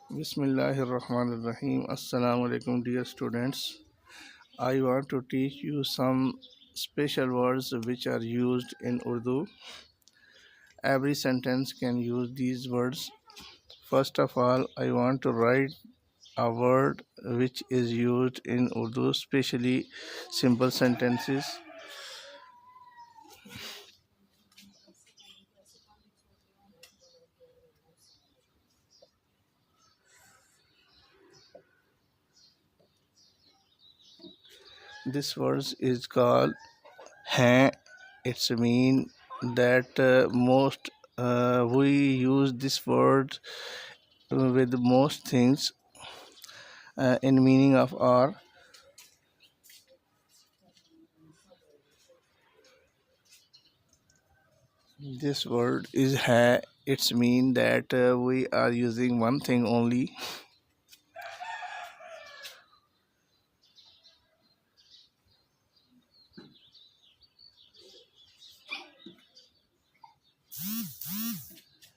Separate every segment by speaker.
Speaker 1: Bismillahirrahmanirrahim. Assalamu alaikum, dear students. I want to teach you some special words which are used in Urdu. Every sentence can use these words. First of all, I want to write a word which is used in Urdu, especially simple sentences. This word is called hai. It's mean that most we use this word with most things in meaning of are. This word is hai. It's mean that we are using one thing only.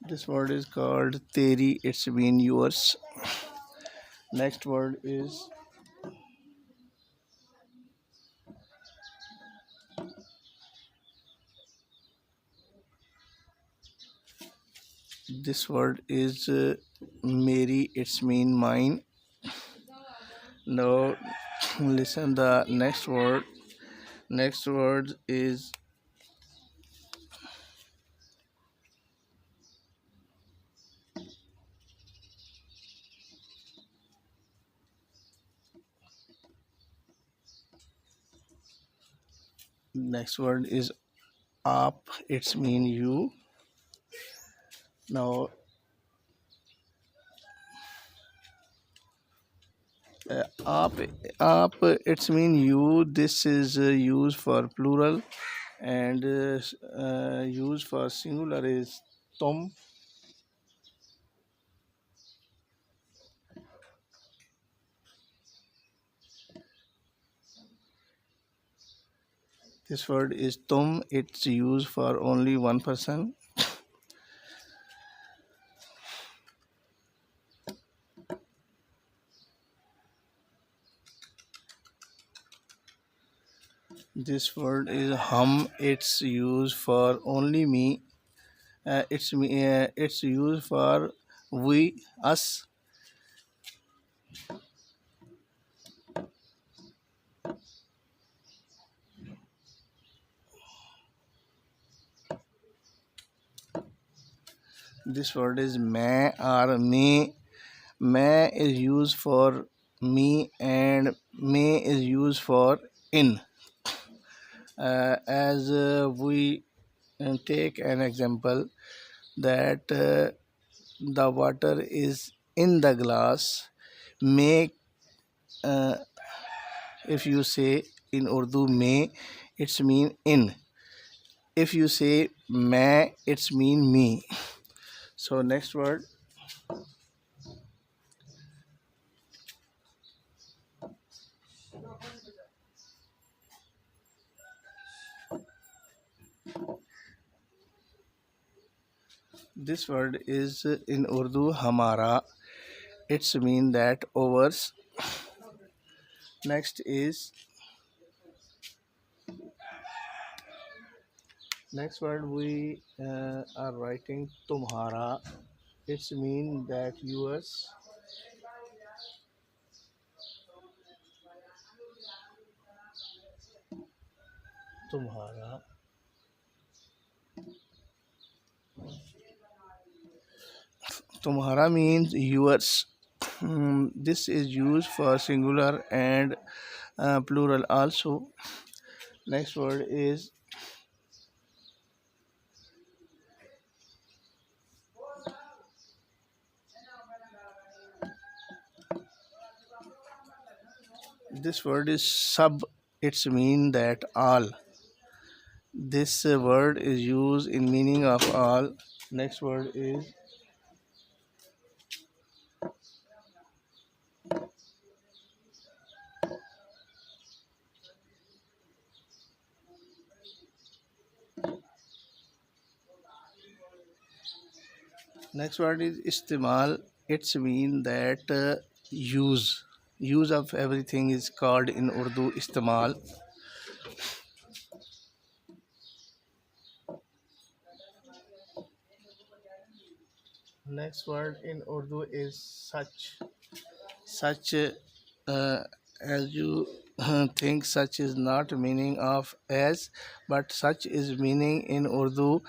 Speaker 1: This word is called teri. It's mean yours. Next word is this word is meri. It's mean mine. Now listen the next word. Next word is up. It's mean you. Now up up it's mean you. This is used for plural and used for singular is tum. This word is tum. It's used for only one person. This word is hum. It's used for only me. It's used for we, us. This word is main or me. Main is used for me and me is used for in. As we take an example that the water is in the glass. Make uh, if you say in Urdu may, it's mean in. If you say मैं, it's mean me. So next word. This word is in Urdu hamara. It's mean that ours. Next word we are writing tumhara. It's mean that yours. Tumhara. Tumhara means yours. This is used for singular and plural also. Next word is this word is sub. It's mean that all. This word is used in meaning of all. Next word is istimal. it's mean that use of everything is called in Urdu istemal. Next word in Urdu is such. Such, as you think, such is not meaning of as, but such is meaning in Urdu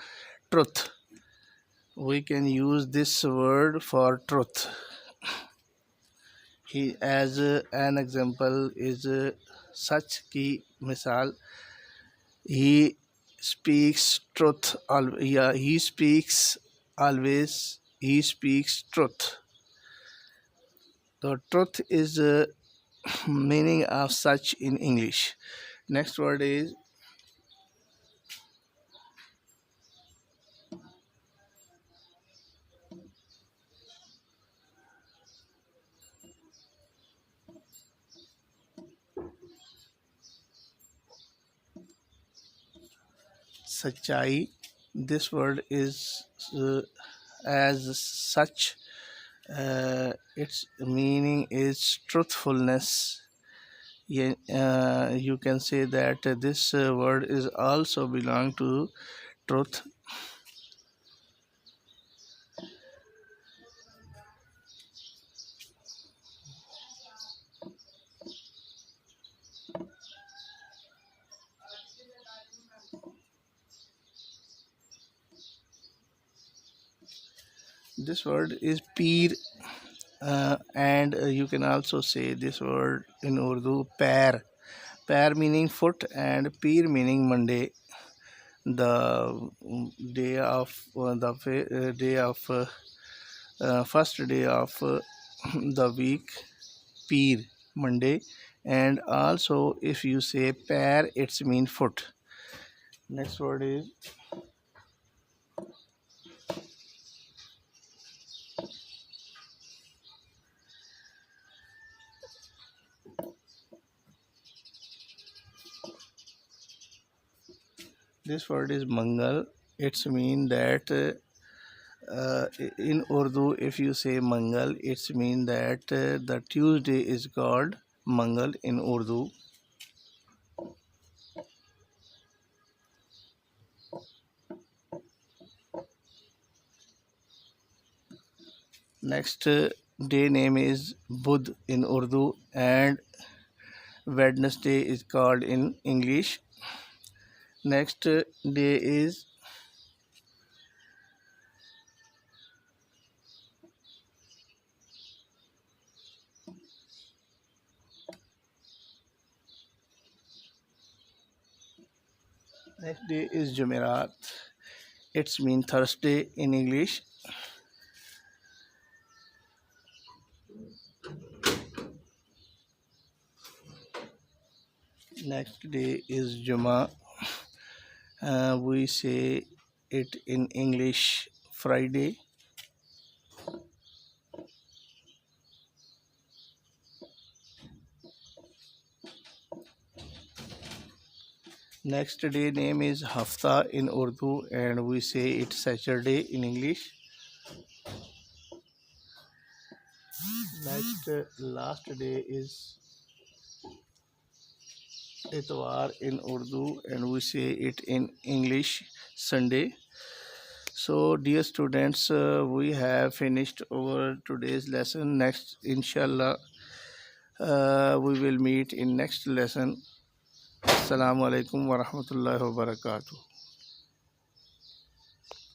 Speaker 1: truth. We can use this word for truth. He, as an example, is such ki misal. He speaks truth. Yeah, he speaks always. He speaks truth. The truth is meaning of such in English. Next word is sachai. This word is as such. Its meaning is truthfulness. Yeah, you can say that this word is also belong to truth. This word is peer, and you can also say this word in Urdu pair. Pair meaning foot and peer meaning Monday. The day of day of first day of the week, peer, Monday. And also if you say pair, it's mean foot. Next word is this word is mangal. It's mean that in Urdu, if you say mangal, it's mean that the Tuesday is called mangal in Urdu. Next day name is Budh in Urdu, and Wednesday is called in English. Next day is Jumerat. It's mean Thursday in English. Next day is Juma. We say it in English Friday. Next day name is Hafta in Urdu, and we say it Saturday in English. Next last day is Itwar in Urdu, and we say it in English Sunday. So dear students, we have finished our today's lesson. Next, inshallah, we will meet in next lesson. Assalamu alaikum wa rahmatullahi wa barakatuh.